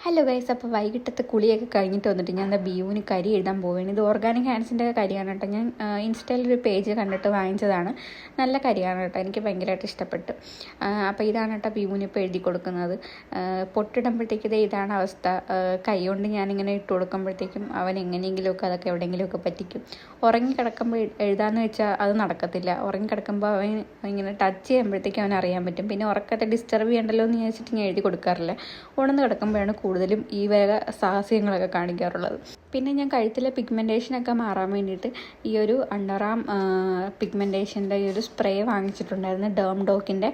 Hello guys, അപ്പോൾ വൈകിട്ടത്തെ കുളിയൊക്കെ കഴിഞ്ഞിട്ട് വന്നിട്ട് ഞാൻ ബിയുവിന് കരി എഴുതാൻ പോവുകയാണ്. ഇത് ഓർഗാനിക് ഹാൻഡ്സിൻ്റെ കരിയാണ് കേട്ടോ. ഞാൻ ഇൻസ്റ്റയിലൊരു പേജ് കണ്ടിട്ട് വാങ്ങിച്ചതാണ്. നല്ല കരിയാണ് കേട്ടോ, എനിക്ക് ഭയങ്കരമായിട്ട് ഇഷ്ടപ്പെട്ടു. അപ്പോൾ ഇതാണ് കേട്ടോ ബിയുവിന് ഇപ്പോൾ എഴുതി കൊടുക്കുന്നത്. പൊട്ടിടുമ്പോഴത്തേക്ക് ഇതാണ് അവസ്ഥ. കൈ കൊണ്ട് ഞാനിങ്ങനെ ഇട്ട് കൊടുക്കുമ്പോഴത്തേക്കും അവൻ എങ്ങനെയെങ്കിലുമൊക്കെ അതൊക്കെ എവിടെയെങ്കിലുമൊക്കെ പറ്റിക്കും. ഉറങ്ങിക്കിടക്കുമ്പോൾ എഴുതാമെന്ന് വെച്ചാൽ അത് നടക്കത്തില്ല. ഉറങ്ങിക്കിടക്കുമ്പോൾ അവൻ ഇങ്ങനെ ടച്ച് ചെയ്യുമ്പോഴത്തേക്കും അവൻ അറിയാൻ പറ്റും. പിന്നെ ഉറക്കത്തെ ഡിസ്റ്റർബ് ചെയ്യണ്ടല്ലോ എന്ന് വിചാരിച്ചിട്ട് ഞാൻ എഴുതി കൊടുക്കാറില്ല. ഉണർന്ന് കിടക്കുമ്പോഴാണ് കൂടുതലും ഈ വക സാഹസ്യങ്ങളൊക്കെ കാണിക്കാറുള്ളത്. പിന്നെ ഞാൻ കഴുത്തിലെ പിഗ്മെൻറ്റേഷനൊക്കെ മാറാൻ വേണ്ടിയിട്ട് ഈ ഒരു അണ്ടർ ആം പിഗ്മെൻറ്റേഷൻ്റെ ഈ ഒരു സ്പ്രേ വാങ്ങിച്ചിട്ടുണ്ടായിരുന്നു, ഡോക്കിൻ്റെ.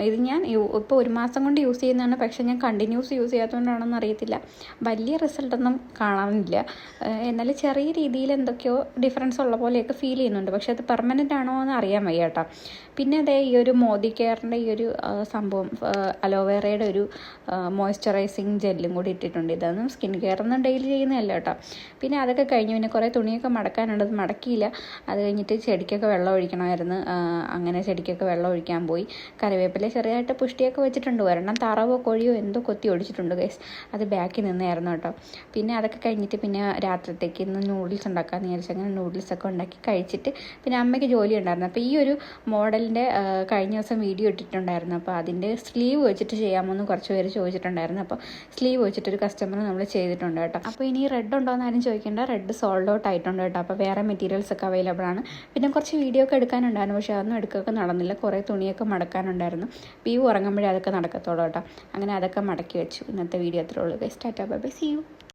ഇത് ഞാൻ ഇപ്പോൾ 1 മാസം കൊണ്ട് യൂസ് ചെയ്യുന്നതാണ്. പക്ഷേ ഞാൻ കണ്ടിന്യൂസ് യൂസ് ചെയ്യാത്തതുകൊണ്ടാണെന്ന് അറിയത്തില്ല, വലിയ റിസൾട്ടൊന്നും കാണാനില്ല. എന്നാലും ചെറിയ രീതിയിൽ എന്തൊക്കെയോ ഡിഫറൻസ് ഉള്ള പോലെയൊക്കെ ഫീൽ ചെയ്യുന്നുണ്ട്. പക്ഷേ അത് പെർമനൻ്റ് ആണോ എന്ന് അറിയാൻ വയ്യ കേട്ടോ. പിന്നെ അതേ ഈ ഒരു മോദി കെയറിൻ്റെ ഈ ഒരു സംഭവം, അലോവേറയുടെ ഒരു മോയ്സ്ചറൈസിങ് ജെല്ലും കൂടി ഇട്ടിട്ടുണ്ട്. ഇതൊന്നും സ്കിൻ കെയർ ഒന്നും ഡെയിലി ചെയ്യുന്നതല്ല കേട്ടോ. പിന്നെ അതൊക്കെ കഴിഞ്ഞ് പിന്നെ കുറേ തുണിയൊക്കെ മടക്കാനുണ്ട്, അത് മടക്കിയില്ല. അത് കഴിഞ്ഞിട്ട് ചെടിക്കൊക്കെ വെള്ളം ഒഴിക്കണമായിരുന്നു. അങ്ങനെ ചെടിക്കൊക്കെ വെള്ളം ഒഴിക്കാൻ പോയി. കറിവേപ്പില ചെറിയതായിട്ട് പുഷ്ടിയൊക്കെ വെച്ചിട്ടുണ്ട്. ഒരെണ്ണം താറാവോ കോഴിയോ എന്തോ കൊത്തി ഒടിച്ചിട്ടുണ്ട് ഗൈസ്, അത് ബാക്കിൽ നിന്നായിരുന്നു കേട്ടോ. പിന്നെ അതൊക്കെ കഴിഞ്ഞിട്ട് പിന്നെ രാത്രിത്തേക്ക് ഇന്ന് നൂഡിൽസ് ഉണ്ടാക്കാമെന്ന് വിചാരിച്ചു. അങ്ങനെ നൂഡിൽസൊക്കെ ഉണ്ടാക്കി കഴിച്ചിട്ട് പിന്നെ അമ്മയ്ക്ക് ജോലി ഉണ്ടായിരുന്നു. അപ്പോൾ ഈ ഒരു മോഡലിൻ്റെ കഴിഞ്ഞ ദിവസം വീഡിയോ ഇട്ടിട്ടുണ്ടായിരുന്നു. അപ്പോൾ അതിൻ്റെ സ്ലീവ് വെച്ചിട്ട് ചെയ്യാമോ എന്ന് കുറച്ച് പേര് ചോദിച്ചിട്ടുണ്ടായിരുന്നു. അപ്പോൾ സ്ലീവ് വെച്ചിട്ടൊരു കസ്റ്റമർ നമ്മൾ ചെയ്തിട്ടുണ്ട് കേട്ടോ. അപ്പോൾ ഇനി റെഡ് ഉണ്ടോ എന്ന് ആരും ചോദിക്കേണ്ട, റെഡ് സോൾഡ് ഔട്ട് ആയിട്ടുണ്ട് കേട്ടോ. അപ്പോൾ വേറെ മെറ്റീരിയൽസ് ഒക്കെ അവൈലബിൾ ആണ്. പിന്നെ കുറച്ച് വീഡിയോ ഒക്കെ എടുക്കാനുണ്ടായിരുന്നു, പക്ഷേ അതൊന്നും എടുക്കുകയൊക്കെ നടന്നില്ല. കുറേ തുണിയൊക്കെ മടക്കാനുണ്ടായിരുന്നു. വ്യൂ ഉറങ്ങുമ്പോഴേ അതൊക്കെ നടക്കത്തുള്ളൂ കേട്ടോ. അങ്ങനെ അതൊക്കെ മടക്കി വെച്ചു. ഇന്നത്തെ വീഡിയോ അത്രേ ഉള്ളൂ. Tata bye bye, see U.